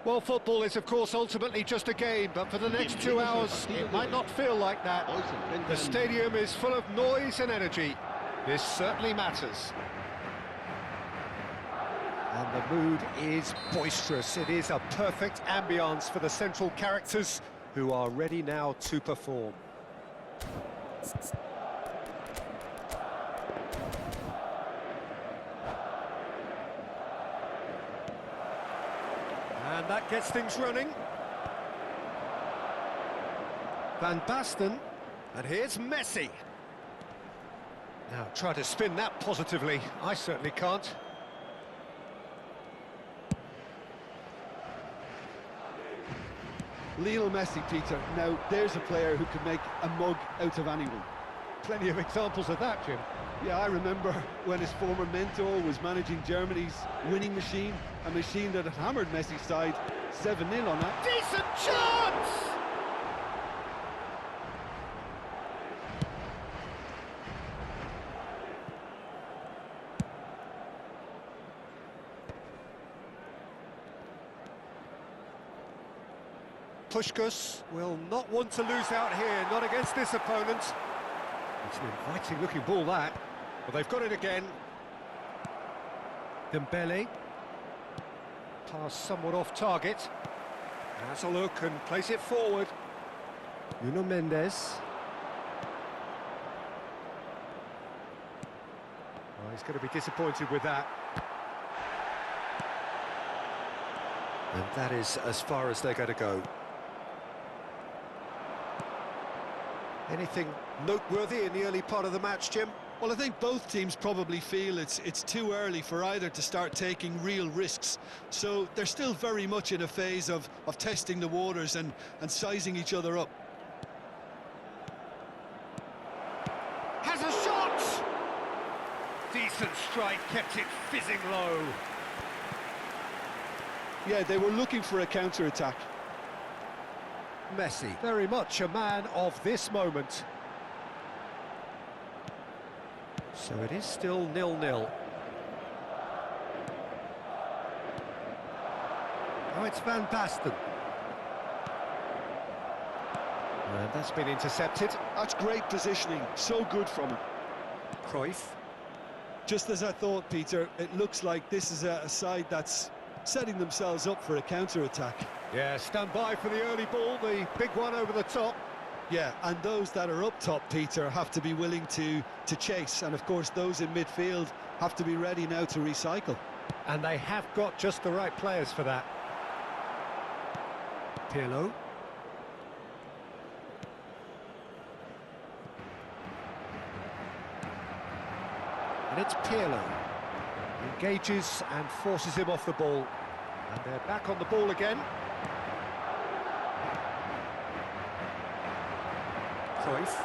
Well, football is, of course, ultimately just a game, but for the next 2 hours, it might not feel like that. The stadium is full of noise and energy. This certainly matters. And the mood is boisterous. It is a perfect ambience for the central characters, who are ready now to perform. And that gets things running. Van Basten, and here's Messi. Now try to spin that positively. I certainly can't. Lionel Messi, Peter. Now, there's a player who can make a mug out of anyone. Plenty of examples of that, Jim. Yeah, I remember when his former mentor was managing Germany's winning machine, a machine that had hammered Messi's side 7-0 on that. Decent chance! Puskás will not want to lose out here, not against this opponent. It's an inviting-looking ball, that. Well, they've got it again. Dembele. Pass somewhat off target. Has a look and plays it forward. Nuno Mendes. Oh, he's going to be disappointed with that. And that is as far as they're going to go. Anything noteworthy in the early part of the match, Jim? Well, I think both teams probably feel it's too early for either to start taking real risks. So they're still very much in a phase of testing the waters and sizing each other up. Has a shot! Decent strike, kept it fizzing low. Yeah, they were looking for a counter-attack. Messi, very much a man of this moment. So it is still 0-0. Oh, it's Van Basten. And that's been intercepted. That's great positioning, so good from him. Cruyff. Just as I thought, Peter, it looks like this is a side that's setting themselves up for a counter-attack. Yeah, stand by for the early ball, the big one over the top. Yeah, and those that are up top, Peter, have to be willing to chase. And, of course, those in midfield have to be ready now to recycle. And they have got just the right players for that. Pirlo. And it's Pirlo. Engages and forces him off the ball. And they're back on the ball again. Cruyff.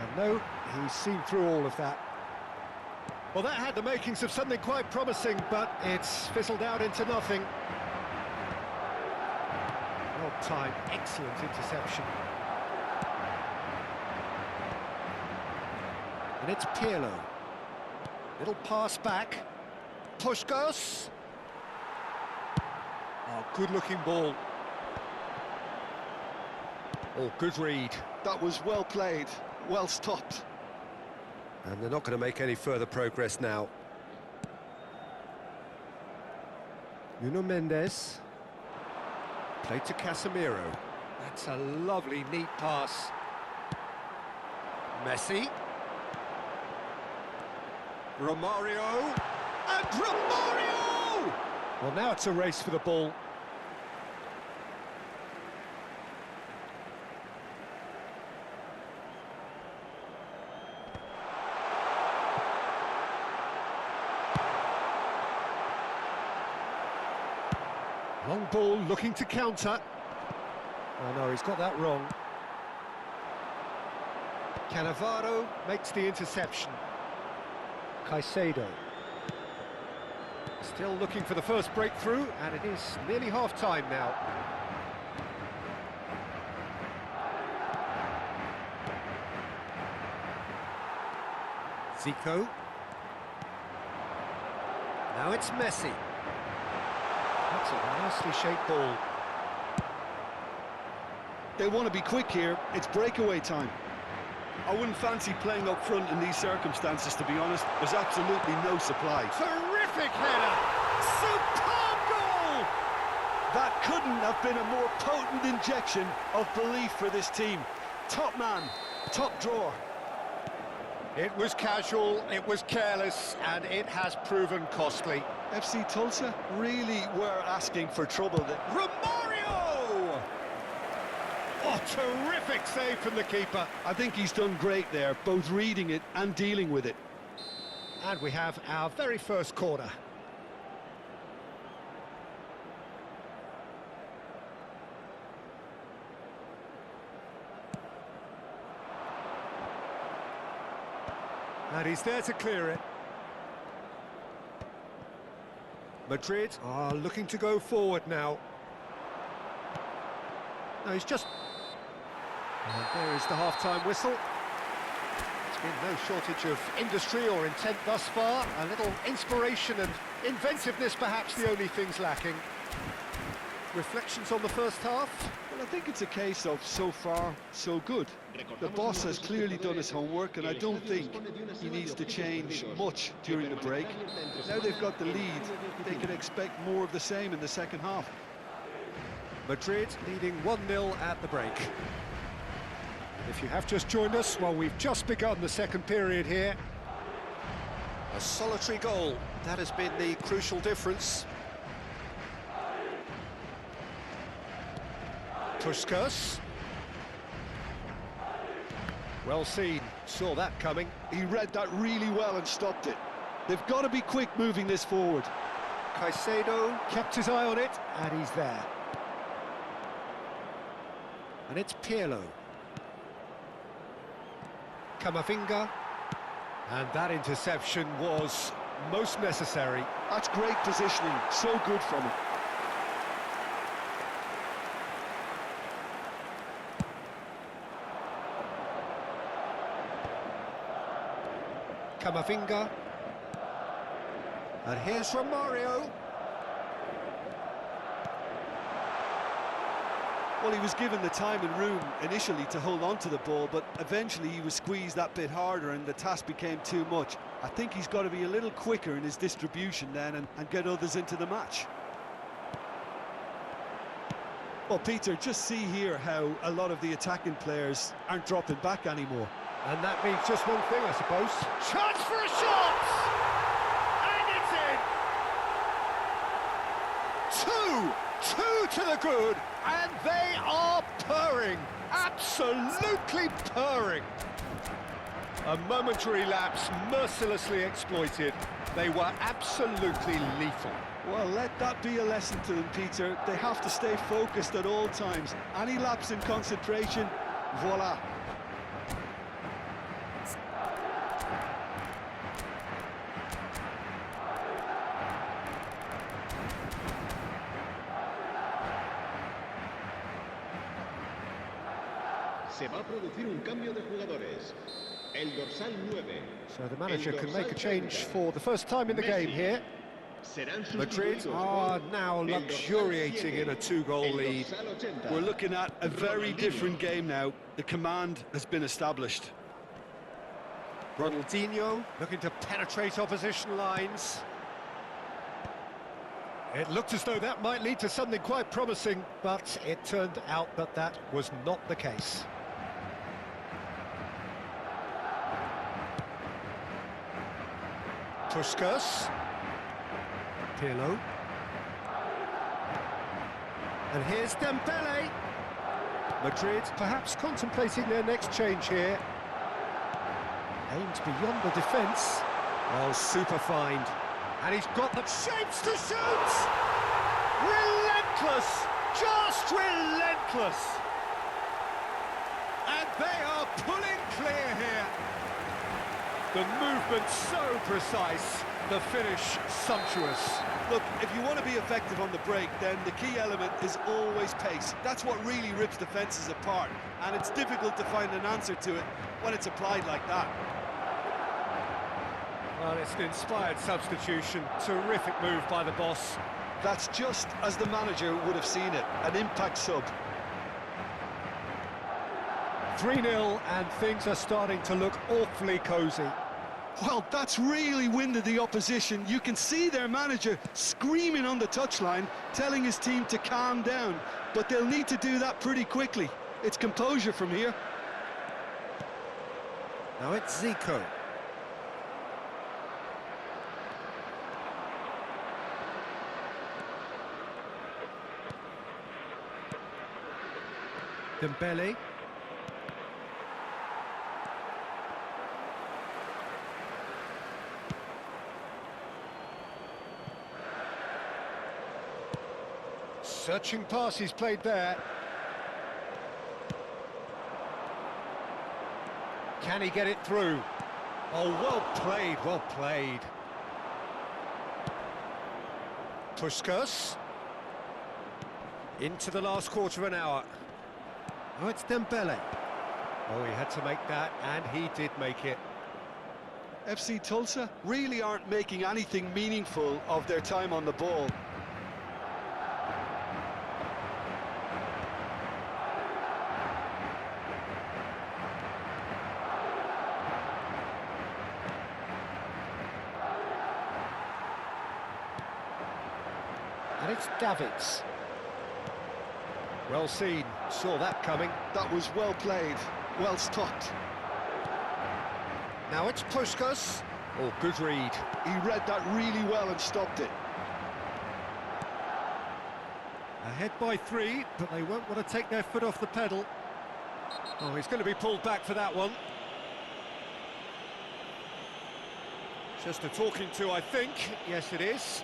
And no, he's seen through all of that. Well, that had the makings of something quite promising, but it's fizzled out into nothing. Well timed, excellent interception. And it's Pirlo. Little pass back. Puskás. Oh, good-looking ball. Oh, good read. That was well played, well stopped. And they're not going to make any further progress now. Nuno Mendes. Played to Casemiro. That's a lovely, neat pass. Messi. Romario. And Romario! Well, now it's a race for the ball. Long ball looking to counter. Oh no, he's got that wrong. Cannavaro makes the interception. Caicedo. Still looking for the first breakthrough, and it is nearly half-time now. Zico. Now it's Messi. That's a nicely shaped ball. They want to be quick here. It's breakaway time. I wouldn't fancy playing up front in these circumstances, to be honest. There's absolutely no supply. Terrific header! Superb goal! That couldn't have been a more potent injection of belief for this team. Top man, top drawer. It was casual, it was careless, and it has proven costly. FC Tulsa really were asking for trouble. Romario! Oh, terrific save from the keeper. I think he's done great there, both reading it and dealing with it. And we have our very first corner. And he's there to clear it. Madrid are looking to go forward now. No, he's just... And there is the half-time whistle. There's been no shortage of industry or intent thus far. A little inspiration and inventiveness, perhaps the only things lacking. Reflections on the first half? Well, I think it's a case of so far, so good. The boss has clearly done his homework, and I don't think he needs to change much during the break. Now they've got the lead, they can expect more of the same in the second half. Madrid leading 1-0 at the break. If you have just joined us, well, we've just begun the second period here. A solitary goal, that has been the crucial difference. Puskas. Well seen, saw that coming. He read that really well and stopped it. They've got to be quick moving this forward. Caicedo kept his eye on it, and he's there. And it's Pirlo. Camavinga. And that interception was most necessary. That's great positioning, so good from him. Camavinga. And here's Romario. Well, he was given the time and room initially to hold on to the ball, but eventually he was squeezed that bit harder and the task became too much. I think he's got to be a little quicker in his distribution then and get others into the match. Well, Peter, just see here how a lot of the attacking players aren't dropping back anymore. And that means just one thing, I suppose. Chance for a shot! And it's in! Two to the good, and they are purring. Absolutely purring. A momentary lapse mercilessly exploited. They were absolutely lethal. Well, let that be a lesson to them, Peter. They have to stay focused at all times. Any lapse in concentration, voila. Se va a producir un cambio de jugadores. El dorsal 9. So the manager can make a change for the first time in the game here. Madrid are now luxuriating in a 2-goal lead. We're looking at a very different game now. The command has been established. Ronaldinho looking to penetrate opposition lines. It looked as though that might lead to something quite promising, but it turned out that that was not the case. Puskas. Pirlo. And here's Dembele. Madrid perhaps contemplating their next change here. Aimed beyond the defence. Oh, super find. And he's got the shapes to shoot! Relentless! Just relentless! And they are pulling clear here. The movement so precise, the finish sumptuous. Look, if you want to be effective on the break, then the key element is always pace. That's what really rips defences apart, and it's difficult to find an answer to it when it's applied like that. Well, it's an inspired substitution. Terrific move by the boss. That's just as the manager would have seen it, an impact sub. 3-0, and things are starting to look awfully cosy. Well, that's really winded the opposition. You can see their manager screaming on the touchline, telling his team to calm down, but they'll need to do that pretty quickly. It's composure from here. Now it's Zico. Dembele. Searching pass he's played there. Can he get it through? Oh, well played, well played. Puskas. Into the last quarter of an hour. Oh, it's Dembele. Oh, he had to make that, and he did make it. FC Tulsa really aren't making anything meaningful of their time on the ball. And it's Davids. Well seen, saw that coming. That was well played, well stopped. Now it's Puskas. Oh, good read. He read that really well and stopped it. Ahead by 3, but they won't want to take their foot off the pedal. Oh, he's going to be pulled back for that one. Just a talking to, I think. Yes, it is.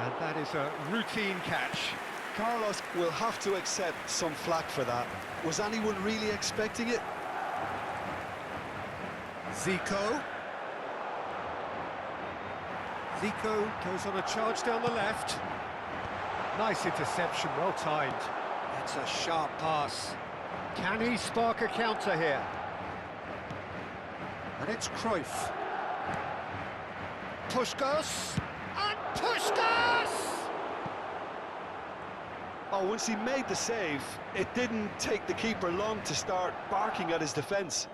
And that is a routine catch. Carlos will have to accept some flack for that. Was anyone really expecting it? Zico. Zico goes on a charge down the left. Nice interception, well timed. It's a sharp pass. Can he spark a counter here? And it's Cruyff. Puskas. And Puskas! Oh, once he made the save, it didn't take the keeper long to start barking at his defence.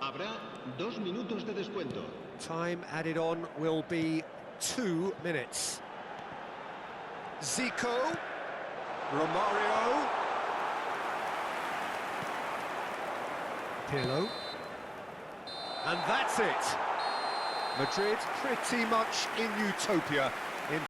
Habrá 2 minutos de descuento. Time added on will be 2 minutes. Zico. Romario. Pirlo. And that's it. Madrid pretty much in utopia.